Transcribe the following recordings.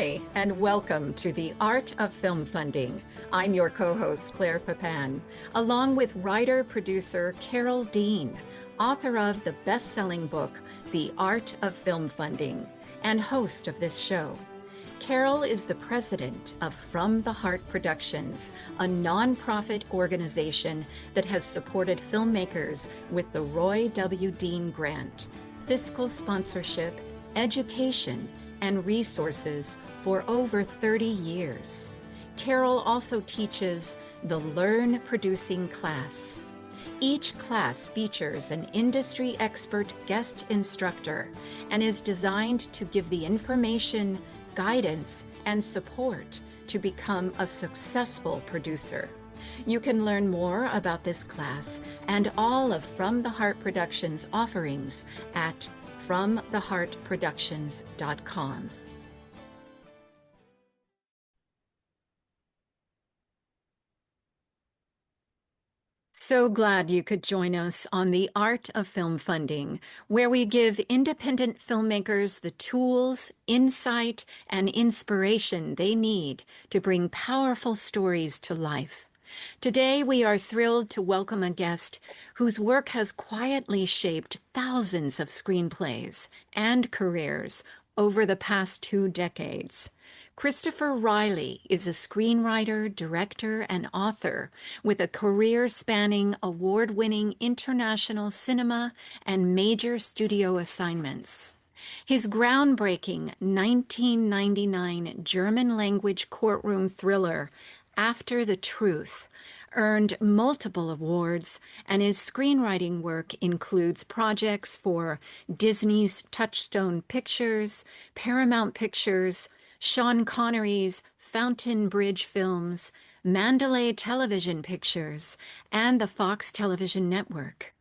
Hi, and welcome to the Art of Film Funding. I'm your co-host, Claire Papan, along with writer-producer Carol Dean, author of the best-selling book, The Art of Film Funding, and host of this show. Carol is the president of From the Heart Productions, a nonprofit organization that has supported filmmakers with the Roy W. Dean Grant, fiscal sponsorship, education, and resources for over 30 years. Carol also teaches the Learn Producing class. Each class features an industry expert guest instructor and is designed to give the information, guidance, and support to become a successful producer. You can learn more about this class and all of From the Heart Productions offerings at FromTheHeartProductions.com. So glad you could join us on the Art of Film Funding, where we give independent filmmakers the tools, insight, and inspiration they need to bring powerful stories to life. Today, we are thrilled to welcome a guest whose work has quietly shaped thousands of screenplays and careers over the past 2 decades. Christopher Riley is a screenwriter, director, and author with a career spanning award-winning international cinema and major studio assignments. His groundbreaking 1999 German-language courtroom thriller, After the Truth, earned multiple awards, and his screenwriting work includes projects for Disney's Touchstone Pictures, Paramount Pictures, Sean Connery's Fountainbridge Films, Mandalay Television Pictures, and the Fox Television Network.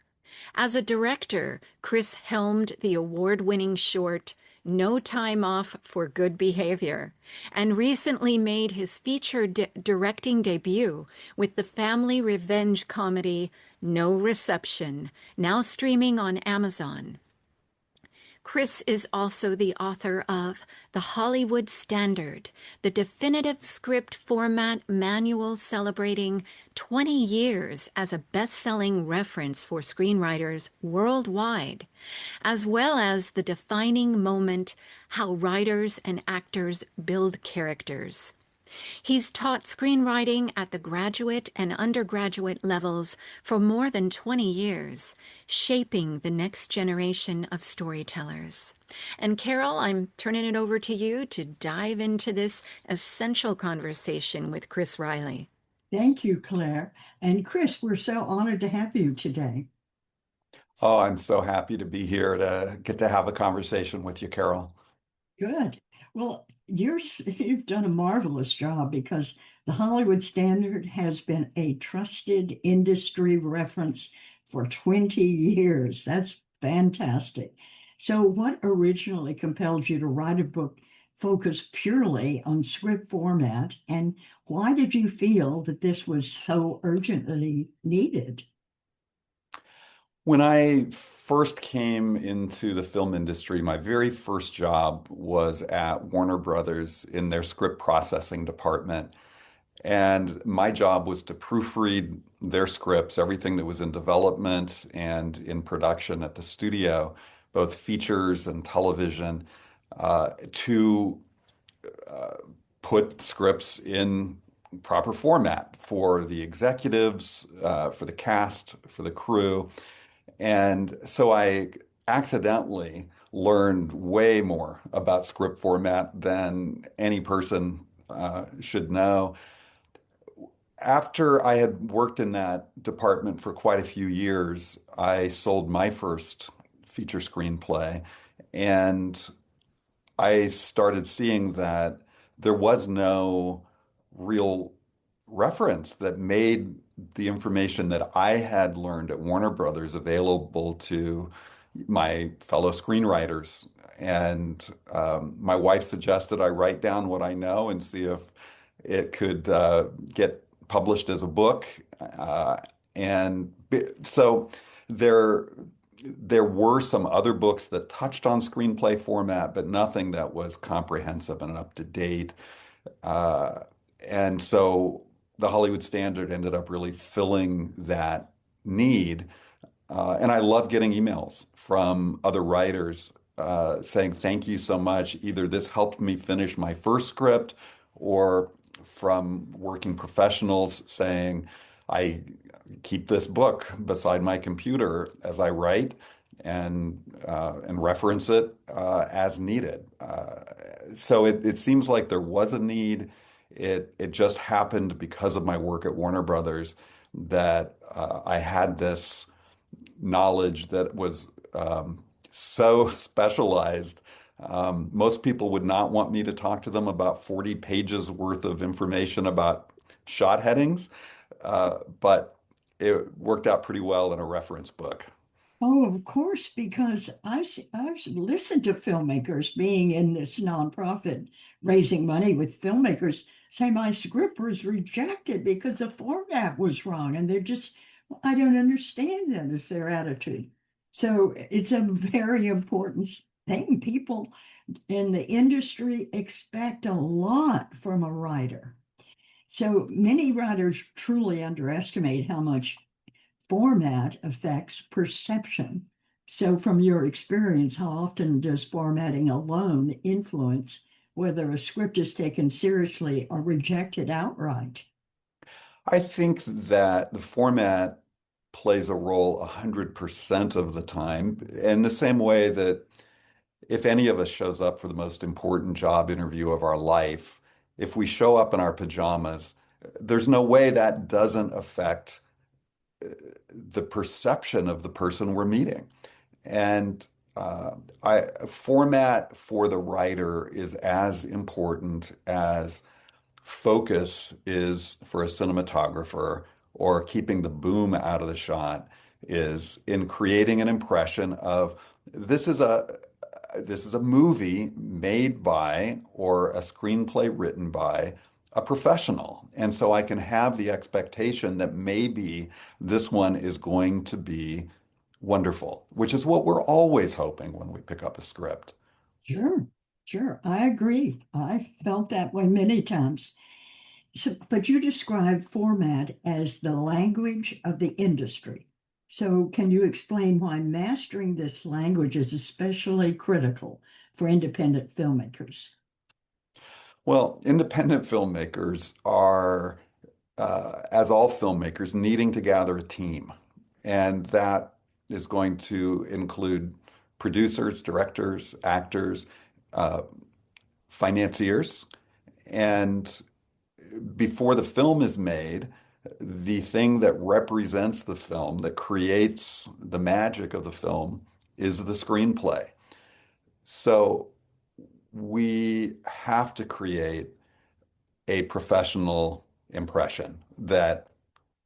As a director, Chris helmed the award-winning short No Time Off for Good Behavior, and recently made his feature directing debut with the family revenge comedy No Reception, now streaming on Amazon. Chris is also the author of The Hollywood Standard, the definitive script format manual celebrating 20 years as a best-selling reference for screenwriters worldwide, as well as The Defining Moment, How Writers and Actors Build Characters. He's taught screenwriting at the graduate and undergraduate levels for more than 20 years, shaping the next generation of storytellers. And Carol, I'm turning it over to you to dive into this essential conversation with Chris Riley. Thank you, Claire. And Chris, we're so honored to have you today. Oh, I'm so happy to be here to get to have a conversation with you, Carol. Good. Well, you've done a marvelous job because the Hollywood Standard has been a trusted industry reference for 20 years. That's fantastic. So, what originally compelled you to write a book focused purely on script format, and why did you feel that this was so urgently needed? When I first came into the film industry, my very first job was at Warner Brothers in their script processing department. And my job was to proofread their scripts, everything that was in development and in production at the studio, both features and television, to put scripts in proper format for the executives, for the cast, for the crew. And so I accidentally learned way more about script format than any person should know. After I had worked in that department for quite a few years, I sold my first feature screenplay, and I started seeing that there was no real reference that made the information that I had learned at Warner Brothers available to my fellow screenwriters. And my wife suggested I write down what I know and see if it could get published as a book. And so there there were some other books that touched on screenplay format, but nothing that was comprehensive and up to date. Uh, and so the Hollywood Standard ended up really filling that need. And I love getting emails from other writers saying, thank you so much. Either this helped me finish my first script, or from working professionals saying, I keep this book beside my computer as I write and reference it as needed. So it seems like there was a need. It just happened because of my work at Warner Brothers that I had this knowledge that was so specialized. Most people would not want me to talk to them about 40 pages worth of information about shot headings, but it worked out pretty well in a reference book. Oh, of course, because I've listened to filmmakers being in this nonprofit raising money with filmmakers say my script was rejected because the format was wrong. And they're just, I don't understand that is their attitude. So it's a very important thing. People in the industry expect a lot from a writer. So many writers truly underestimate how much format affects perception. So, from your experience, how often does formatting alone influence whether a script is taken seriously or rejected outright? I think that the format plays a role 100% of the time, in the same way that if any of us shows up for the most important job interview of our life, if we show up in our pajamas, there's no way that doesn't affect the perception of the person we're meeting. And format for the writer is as important as focus is for a cinematographer, or keeping the boom out of the shot is in creating an impression of this is a this is a movie made by or a screenplay written by a professional. And so I can have the expectation that maybe this one is going to be wonderful, which is what we're always hoping when we pick up a script. Sure, sure. I agree. I felt that way many times. So, but you describe format as the language of the industry. So, can you explain why mastering this language is especially critical for independent filmmakers? Well, independent filmmakers are, as all filmmakers, needing to gather a team. And that is going to include producers, directors, actors, uh, financiers. And before the film is made, the thing that represents the film, that creates the magic of the film, is the screenplay. So we have to create a professional impression that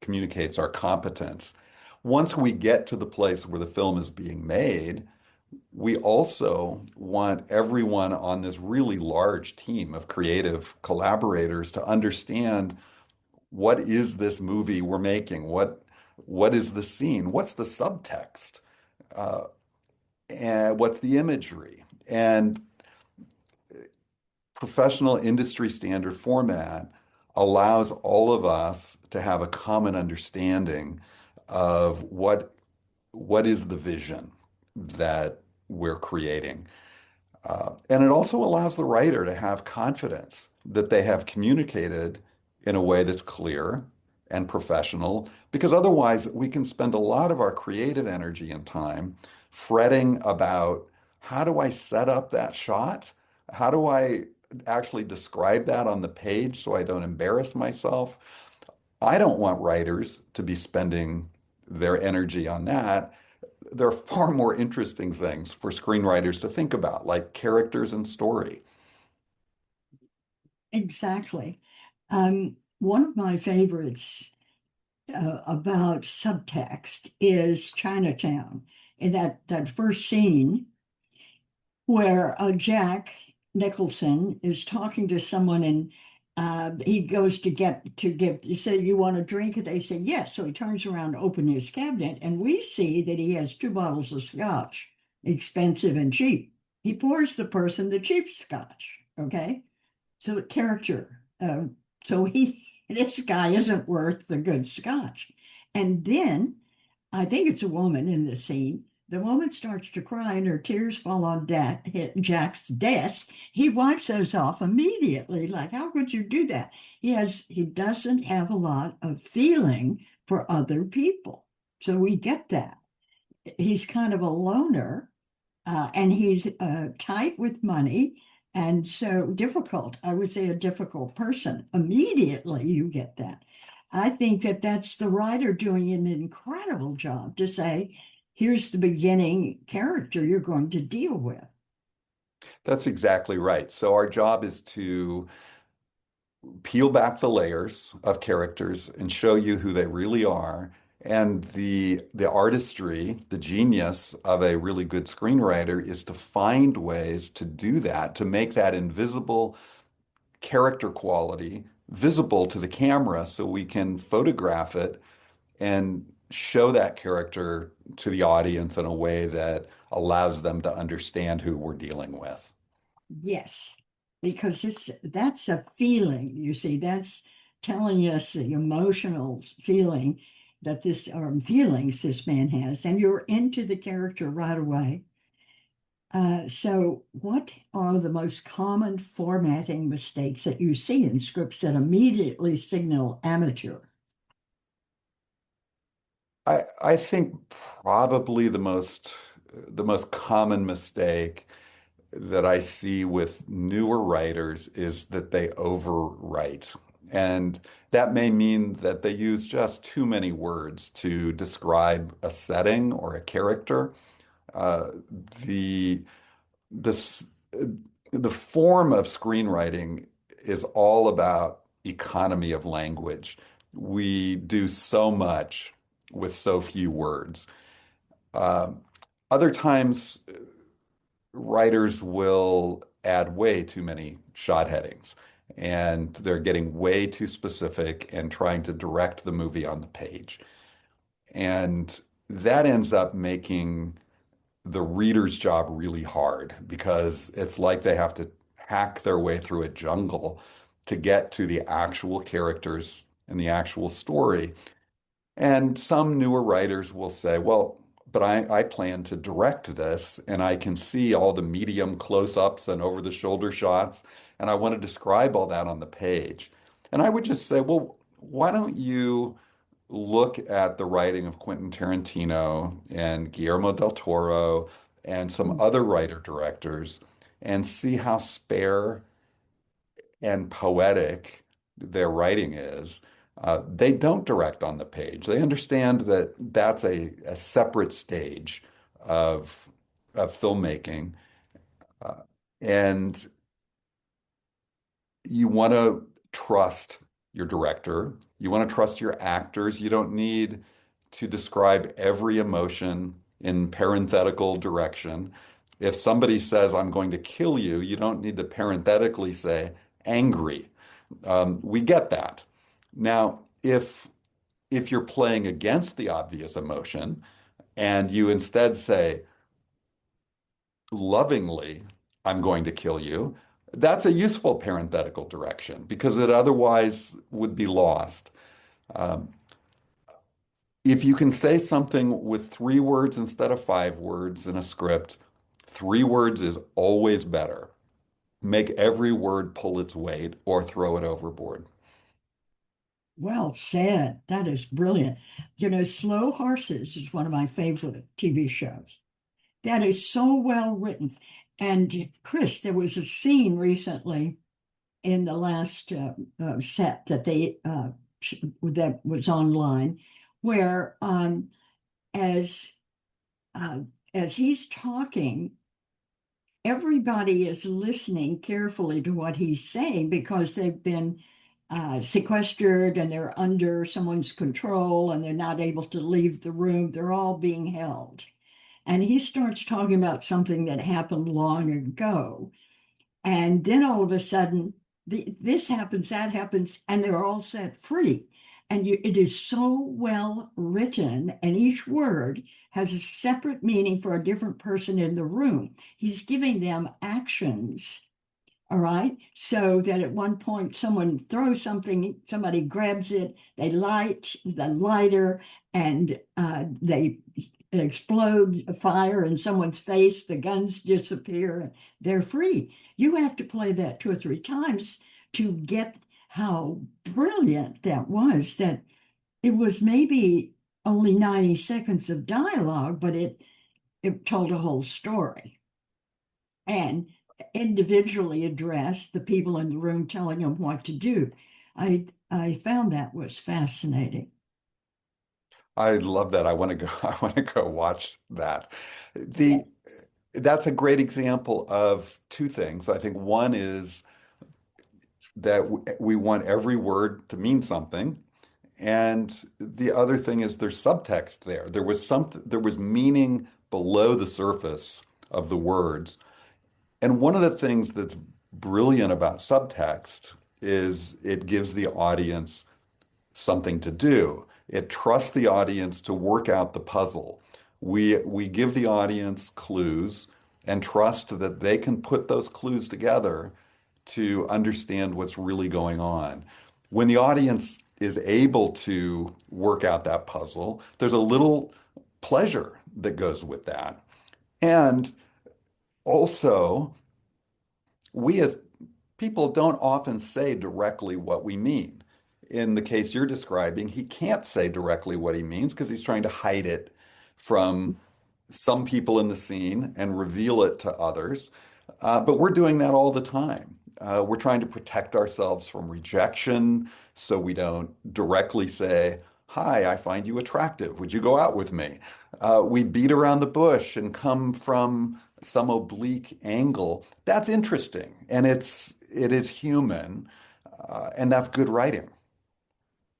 communicates our competence. Once we get to the place where the film is being made, we also want everyone on this really large team of creative collaborators to understand, what is this movie we're making? What is the scene? What's the subtext? Uh, and what's the imagery? And professional industry standard format allows all of us to have a common understanding of what is the vision that we're creating. And it also allows the writer to have confidence that they have communicated in a way that's clear and professional, because otherwise we can spend a lot of our creative energy and time fretting about, how do I set up that shot? How do I actually describe that on the page so I don't embarrass myself? I don't want writers to be spending their energy on that. There are far more interesting things for screenwriters to think about, like characters and story. Exactly. One of my favorites about subtext is Chinatown. In that first scene where Jack Nicholson is talking to someone He goes to give, you say, you want a drink? And they say, yes. So he turns around, open his cabinet, and we see that he has two bottles of scotch, expensive and cheap. He pours the person the cheap scotch. Okay. So character. So this guy isn't worth the good scotch. And then I think it's a woman in the scene. The woman starts to cry and her tears fall on hit Jack's desk. He wipes those off immediately. Like, how could you do that? He doesn't have a lot of feeling for other people. So we get that. He's kind of a loner, and he's tight with money and so difficult. I would say a difficult person. Immediately, you get that. I think that that's the writer doing an incredible job to say, here's the beginning character you're going to deal with. That's exactly right. So our job is to peel back the layers of characters and show you who they really are. And the artistry, the genius of a really good screenwriter is to find ways to do that, to make that invisible character quality visible to the camera so we can photograph it and show that character to the audience in a way that allows them to understand who we're dealing with. Yes, because that's a feeling, you see, that's telling us the emotional feeling that this or feelings this man has, and you're into the character right away. So what are the most common formatting mistakes that you see in scripts that immediately signal amateur? I think probably the most common mistake that I see with newer writers is that they overwrite. And that may mean that they use just too many words to describe a setting or a character. Uh, the this the form of screenwriting is all about economy of language. We do so much with so few words. Um, Other times, writers will add way too many shot headings, and they're getting way too specific and trying to direct the movie on the page. And that ends up making the reader's job really hard because it's like they have to hack their way through a jungle to get to the actual characters and the actual story. And some newer writers will say, well, but I plan to direct this and I can see all the medium close-ups and over-the-shoulder shots, and I want to describe all that on the page. And I would just say, well, why don't you look at the writing of Quentin Tarantino and Guillermo del Toro and some other writer-directors and see how spare and poetic their writing is. They don't direct on the page. They understand that that's a separate stage of, of filmmaking. Uh, and you want to trust your director. You want to trust your actors. You don't need to describe every emotion in parenthetical direction. If somebody says, I'm going to kill you, you don't need to parenthetically say angry. We get that. Now, if you're playing against the obvious emotion and you instead say lovingly, I'm going to kill you, that's a useful parenthetical direction because it otherwise would be lost. Um, if you can say something with 3 words instead of 5 words in a script, 3 words is always better. Make every word pull its weight or throw it overboard. Well said. That is brilliant. You know, Slow Horses is one of my favorite TV shows. That is so well written. And Chris, there was a scene recently in the last set that that was online, where as uh, as he's talking, everybody is listening carefully to what he's saying because they've been sequestered and they're under someone's control and they're not able to leave the room. They're all being held. And he starts talking about something that happened long ago. And then all of a sudden, this happens, that happens, and they're all set free. And it is so well written, and each word has a separate meaning for a different person in the room. He's giving them actions, all right? So that at one point, someone throws something, somebody grabs it, they light the lighter, and they explode a fire in someone's face, the guns disappear, and they're free. You have to play that 2 or 3 times to get how brilliant that was, that it was maybe only 90 seconds of dialogue, but it told a whole story and individually addressed the people in the room, telling them what to do. I found that was fascinating. I love that. I want to go, I want to go watch that. Yeah. The That's a great example of two things. I think one is that we want every word to mean something. And the other thing is there's subtext there. There was meaning below the surface of the words. And one of the things that's brilliant about subtext is it gives the audience something to do. It trusts the audience to work out the puzzle. We give the audience clues and trust that they can put those clues together to understand what's really going on. When the audience is able to work out that puzzle, there's a little pleasure that goes with that. And also, we as people don't often say directly what we mean. In the case you're describing, he can't say directly what he means because he's trying to hide it from some people in the scene and reveal it to others. But we're doing that all the time. We're trying to protect ourselves from rejection so we don't directly say, "Hi, I find you attractive. Would you go out with me?" We beat around the bush and come from some oblique angle. That's interesting, and it is human, and that's good writing.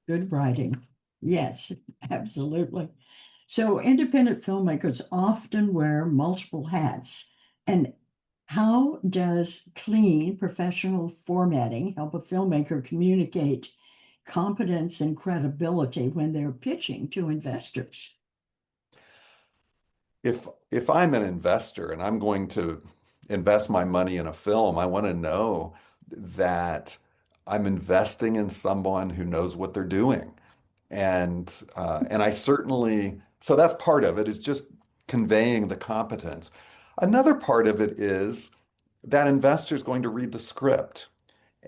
Good writing. Yes, absolutely. So independent filmmakers often wear multiple hats. And how does clean professional formatting help a filmmaker communicate competence and credibility when they're pitching to investors? If I'm an investor and I'm going to invest my money in a film, I want to know that I'm investing in someone who knows what they're doing. And I certainly, so that's part of it, is just conveying the competence. Another part of it is that investor is going to read the script.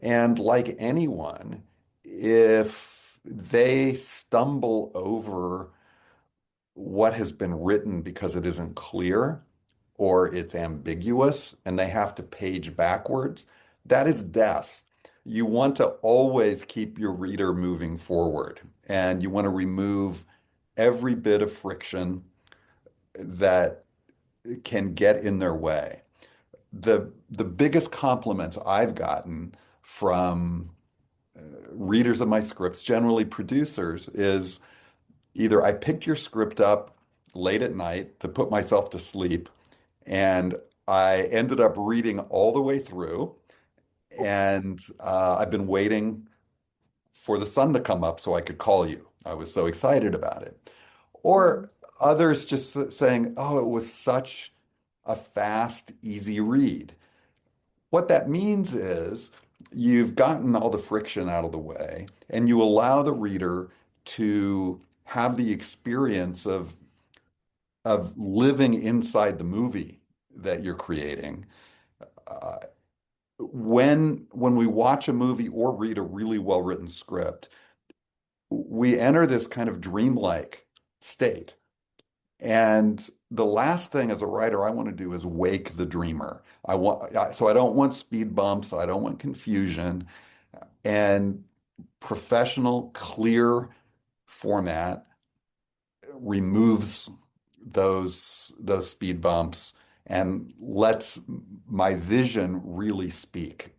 And like anyone, if they stumble over what has been written because it isn't clear or it's ambiguous and they have to page backwards, that is death. You want to always keep your reader moving forward and you want to remove every bit of friction that can get in their way. The biggest compliments I've gotten from readers of my scripts, generally producers, is either I picked your script up late at night to put myself to sleep, and I ended up reading all the way through, and I've been waiting for the sun to come up so I could call you. I was so excited about it. Or others just saying, oh, it was such a fast, easy read. What that means is you've gotten all the friction out of the way and you allow the reader to have the experience of living inside the movie that you're creating. Uh, when we watch a movie or read a really well-written script, we enter this kind of dreamlike state. And the last thing as a writer I want to do is wake the dreamer. So I don't want speed bumps, I don't want confusion. And professional, clear format removes those speed bumps and lets my vision really speak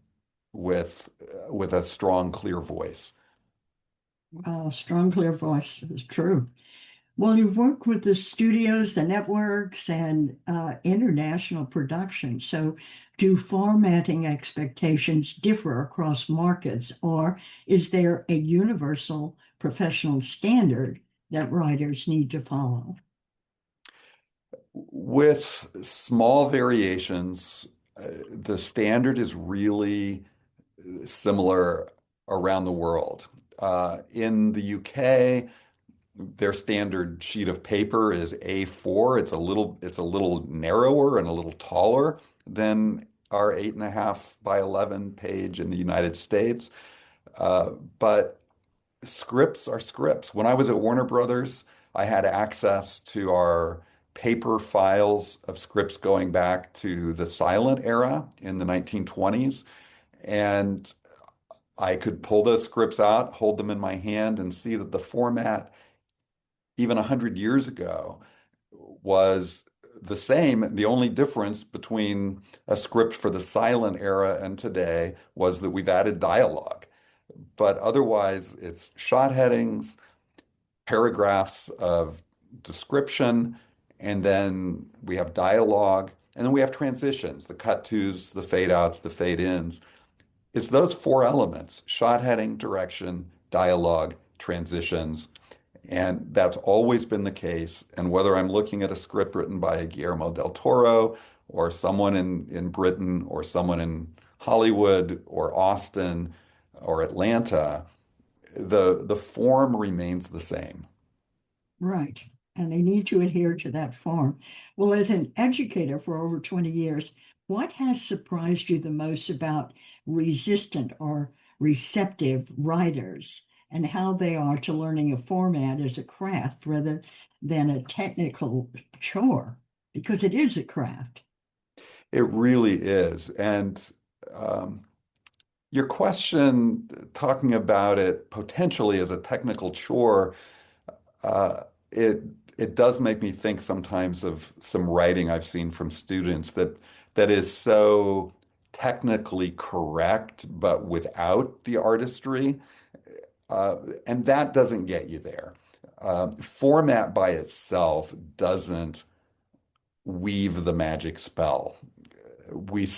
with a strong, clear voice. Strong, clear voice is true. Well, you've worked with the studios, the networks, and international production. So, do formatting expectations differ across markets, or is there a universal professional standard that writers need to follow? With small variations, the standard is really similar around the world. In the UK, their standard sheet of paper is A4. It's a little narrower and a little taller than our 8.5 by 11 page in the United States. But scripts are scripts. When I was at Warner Brothers, I had access to our paper files of scripts going back to the silent era in the 1920s. And I could pull those scripts out, hold them in my hand, and see that the format, even 100 years ago, was the same. The only difference between a script for the silent era and today was that we've added dialogue. But otherwise, it's shot headings, paragraphs of description, and then we have dialogue, and then we have transitions, the cut tos, the fade outs, the fade ins. It's those four elements: shot heading, direction, dialogue, transitions. And that's always been the case. And whether I'm looking at a script written by Guillermo del Toro or someone in Britain or someone in Hollywood or Austin or Atlanta, the form remains the same. Right. And they need to adhere to that form. Well, as an educator for over 20 years, what has surprised you the most about resistant or receptive writers and how they are to learning a format as a craft rather than a technical chore? Because it is a craft. It really is. And um, your question, talking about it potentially as a technical chore, uh, it it does make me think sometimes of some writing I've seen from students that is so technically correct, but without the artistry. Uh, and that doesn't get you there. Format by itself doesn't weave the magic spell. We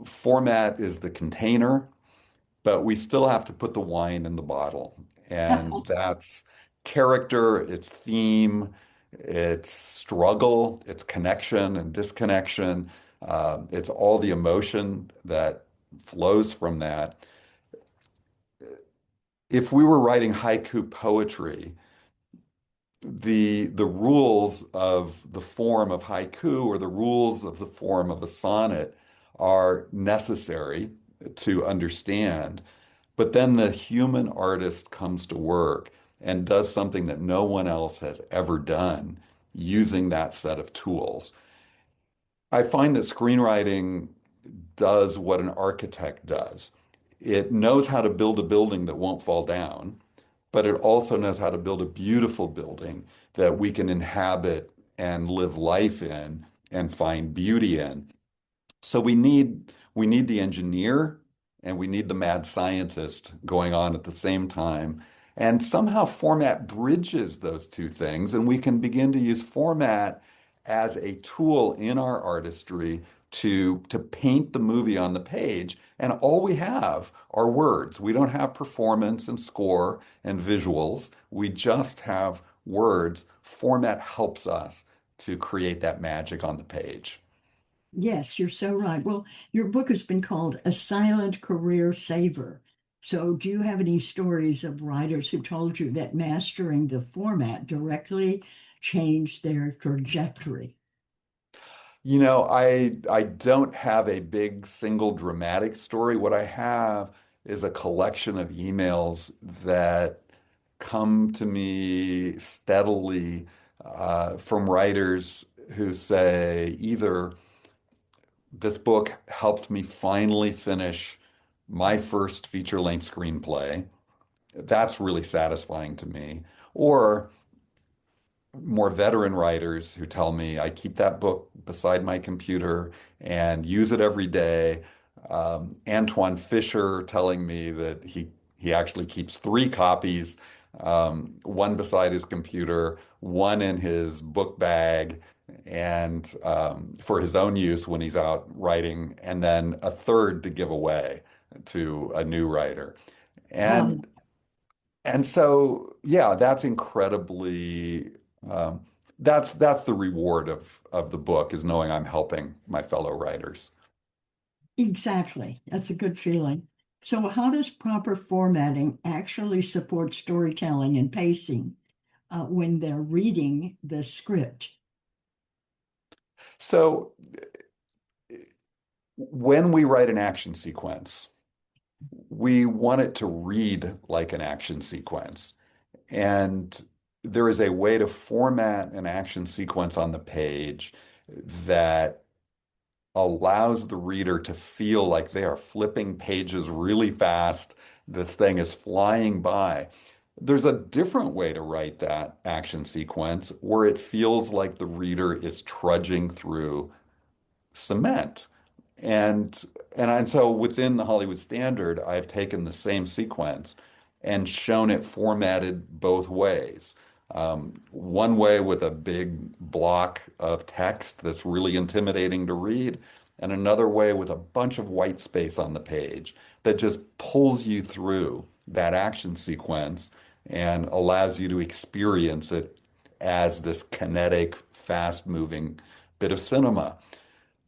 Format is the container, but we still have to put the wine in the bottle. And that's character, it's theme, it's struggle, it's connection and disconnection. It's all the emotion that flows from that. If we were writing haiku poetry, the rules of the form of haiku or the rules of the form of a sonnet are necessary to understand. But then the human artist comes to work and does something that no one else has ever done using that set of tools. I find that screenwriting does what an architect does. It knows how to build a building that won't fall down, but it also knows how to build a beautiful building that we can inhabit and live life in and find beauty in. So we need the engineer and we need the mad scientist going on at the same time. And somehow format bridges those two things, and we can begin to use format as a tool in our artistry to paint the movie on the page. And all we have are words. We don't have performance and score and visuals. We just have words. Format helps us to create that magic on the page. Yes, you're so right. Well, your book has been called A Silent Career Saver. So, do you have any stories of writers who told you that mastering the format directly changed their trajectory? I don't have a big single dramatic story. What I have is a collection of emails that come to me steadily from writers who say either this book helped me finally finish my first feature-length screenplay. That's really satisfying to me. Or more veteran writers who tell me I keep that book beside my computer and use it every day. Antoine Fisher telling me that he actually keeps three copies. one beside his computer, one in his book bag, and for his own use when he's out writing, and then a third to give away to a new writer. Wow. And and so, yeah, that's incredibly that's the reward of the book is knowing I'm helping my fellow writers. Exactly. That's a good feeling. So, how does proper formatting actually support storytelling and pacing when they're reading the script? So when we write an action sequence, we want it to read like an action sequence. And there is a way to format an action sequence on the page that allows the reader to feel like they are flipping pages really fast. This thing is flying by. There's a different way to write that action sequence where it feels like the reader is trudging through cement. And and so within the Hollywood standard, I've taken the same sequence and shown it formatted both ways. One way with a big block of text that's really intimidating to read, and another way with a bunch of white space on the page that just pulls you through that action sequence and allows you to experience it as this kinetic, fast-moving bit of cinema.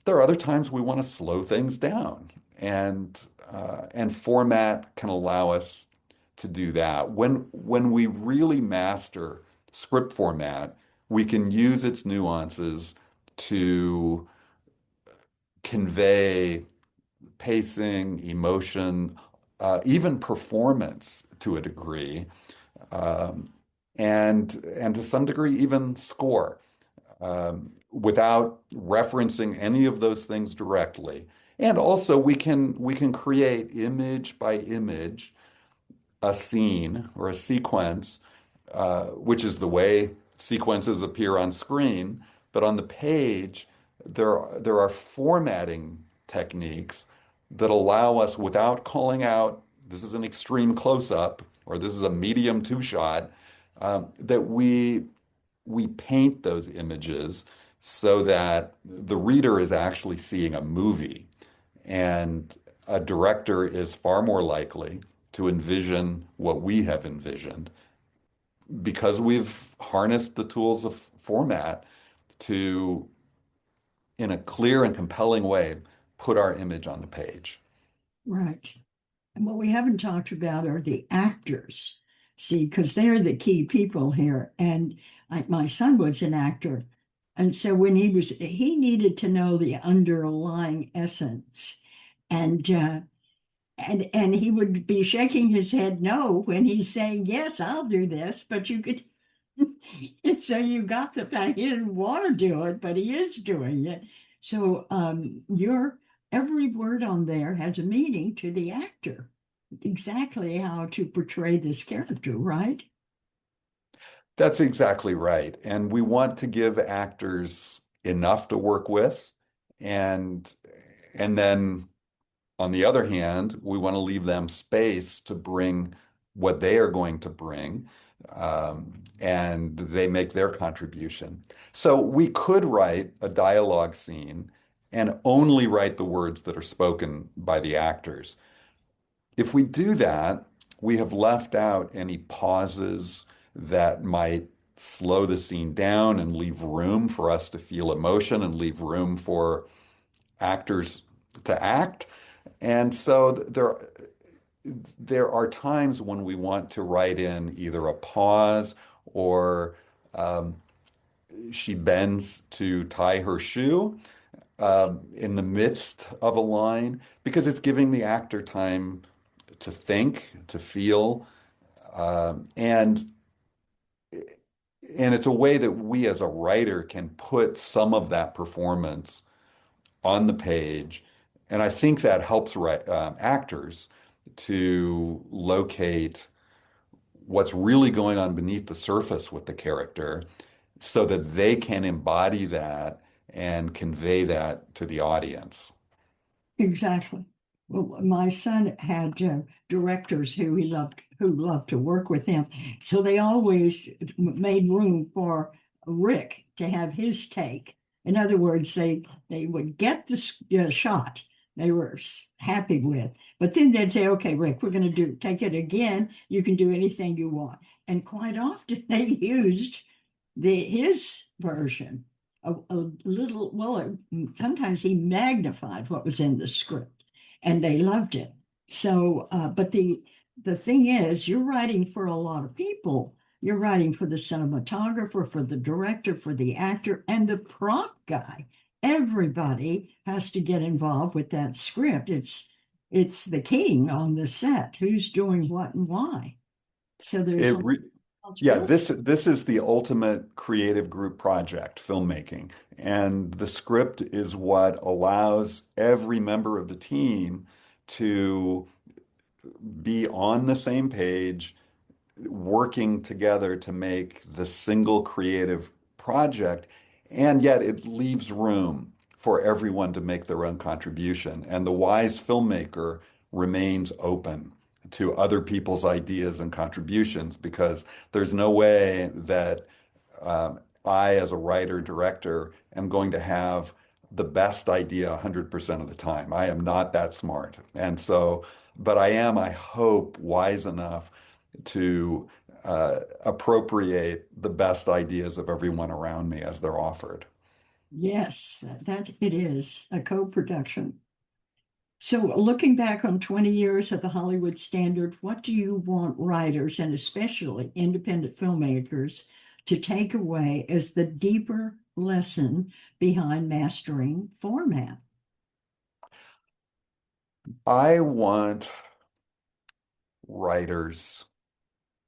There are other times we want to slow things down, and format can allow us to do that. When we really master script format, we can use its nuances to convey pacing, emotion, even performance to a degree, um, and to some degree even score, without referencing any of those things directly. And also we can create image by image a scene or a sequence, which is the way sequences appear on screen, but on the page there are formatting techniques that allow us, without calling out this is an extreme close-up or this is a medium two-shot, that we paint those images so that the reader is actually seeing a movie. And a director is far more likely to envision what we have envisioned because we've harnessed the tools of format to, in a clear and compelling way, put our image on the page. Right. And what we haven't talked about are the actors. See, because they're the key people here. And my son was an actor. And so when he needed to know the underlying essence. And and he would be shaking his head no when he's saying, yes, I'll do this. But you could, and so you got the fact he didn't want to do it, but he is doing it. So your every word on there has a meaning to the actor, exactly how to portray this character, right? That's exactly right. And we want to give actors enough to work with, and and then on the other hand, we want to leave them space to bring what they are going to bring, and they make their contribution. So we could write a dialogue scene and only write the words that are spoken by the actors. If we do that, we have left out any pauses that might slow the scene down and leave room for us to feel emotion and leave room for actors to act. And so there are times when we want to write in either a pause or she bends to tie her shoe in the midst of a line because it's giving the actor time to think, to feel, and it's a way that we as a writer can put some of that performance on the page. And I think that helps actors to locate what's really going on beneath the surface with the character so that they can embody that and convey that to the audience. Exactly. Well, my son had directors who loved to work with him, so they always made room for Rick to have his take. In other words, they would get the shot they were happy with, but then they'd say, "Okay, Rick, we're going to take it again. You can do anything you want." And quite often they used his version a little. Well, sometimes he magnified what was in the script and they loved it. So, but the thing is, you're writing for a lot of people. You're writing for the cinematographer, for the director, for the actor, and the prop guy. Everybody has to get involved with that script. It's the king on the set who's doing what and why. So there's It a lot re of Yeah, responsibility. this is the ultimate creative group project, filmmaking. And the script is what allows every member of the team to be on the same page, working together to make the single creative project, and yet it leaves room for everyone to make their own contribution. And the wise filmmaker remains open to other people's ideas and contributions because there's no way that I, as a writer director, am going to have the best idea 100% of the time. I am not that smart. And so, but I am, I hope, wise enough to appropriate the best ideas of everyone around me as they're offered. Yes, that it is a co-production. So, looking back on 20 years of the Hollywood standard, what do you want writers and especially independent filmmakers to take away as the deeper lesson behind mastering format? I want writers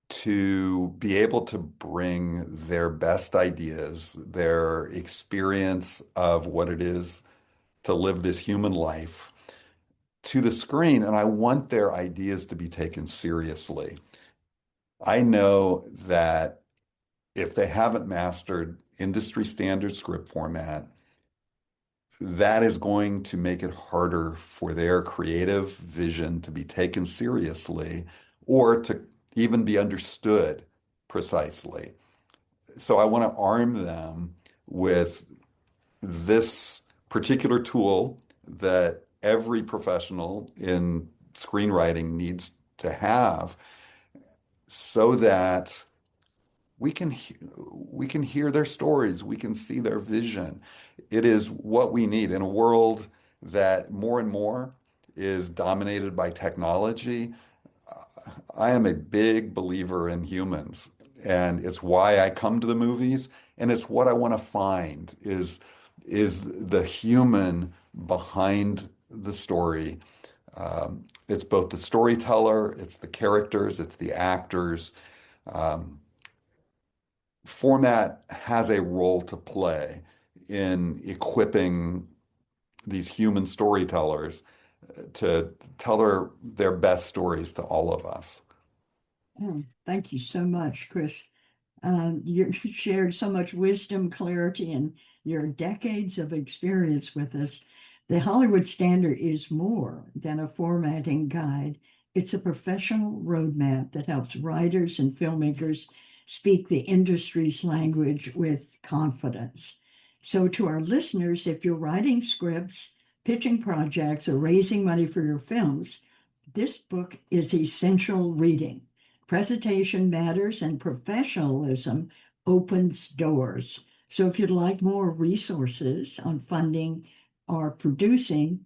to be able to bring their best ideas, their experience of what it is to live this human life to the screen, and I want their ideas to be taken seriously. I know that if they haven't mastered industry standard script format, that is going to make it harder for their creative vision to be taken seriously or to even be understood precisely. So I want to arm them with this particular tool that every professional in screenwriting needs to have so that we can hear their stories, we can see their vision. It is what we need in a world that more and more is dominated by technology. I am a big believer in humans, and it's why I come to the movies, and it's what I want to find is the human behind the story. It's both the storyteller, it's the characters, it's the actors. Um, Format has a role to play in equipping these human storytellers to tell their best stories to all of us. Oh, thank you so much, Chris. You shared so much wisdom, clarity, and your decades of experience with us. The Hollywood Standard is more than a formatting guide. It's a professional roadmap that helps writers and filmmakers speak the industry's language with confidence. So, to our listeners, if you're writing scripts, pitching projects, or raising money for your films, this book is essential reading. Presentation matters and professionalism opens doors. So if you'd like more resources on funding or producing,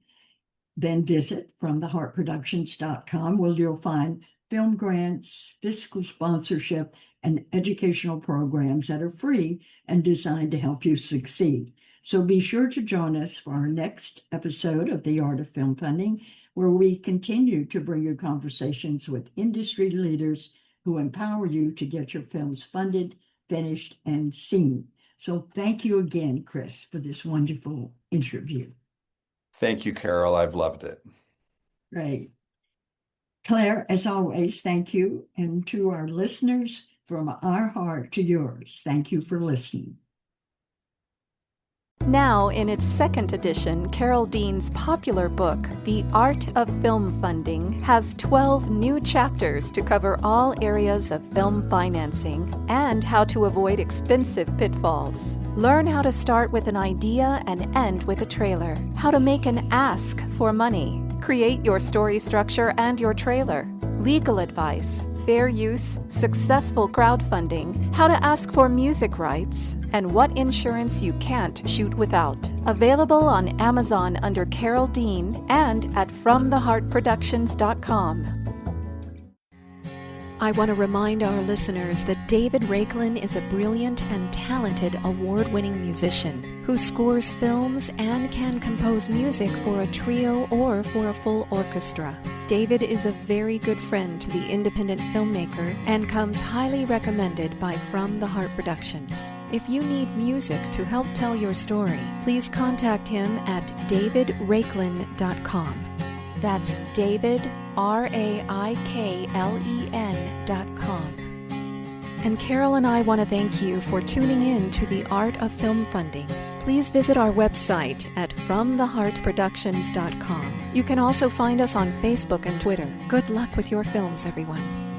then visit fromtheheartproductions.com where you'll find film grants, fiscal sponsorship, and educational programs that are free and designed to help you succeed. So be sure to join us for our next episode of The Art of Film Funding, where we continue to bring you conversations with industry leaders who empower you to get your films funded, finished, and seen. So thank you again, Chris, for this wonderful interview. Thank you, Carol. I've loved it. Great. Claire, as always, thank you. And to our listeners, from our heart to yours, thank you for listening. Now, in its second edition, Carol Dean's popular book, The Art of Film Funding, has 12 new chapters to cover all areas of film financing and how to avoid expensive pitfalls. Learn how to start with an idea and end with a trailer, how to make an ask for money, create your story structure and your trailer, legal advice, fair use, successful crowdfunding, how to ask for music rights, and what insurance you can't shoot without. Available on Amazon under Carol Dean and at FromTheHeartProductions.com. I want to remind our listeners that David Raiklin is a brilliant and talented award-winning musician who scores films and can compose music for a trio or for a full orchestra. David is a very good friend to the independent filmmaker and comes highly recommended by From the Heart Productions. If you need music to help tell your story, please contact him at davidraiklin.com. That's David, RAIKLEN.com. And Carol and I want to thank you for tuning in to The Art of Film Funding. Please visit our website at FromTheHeartProductions.com. You can also find us on Facebook and Twitter. Good luck with your films, everyone.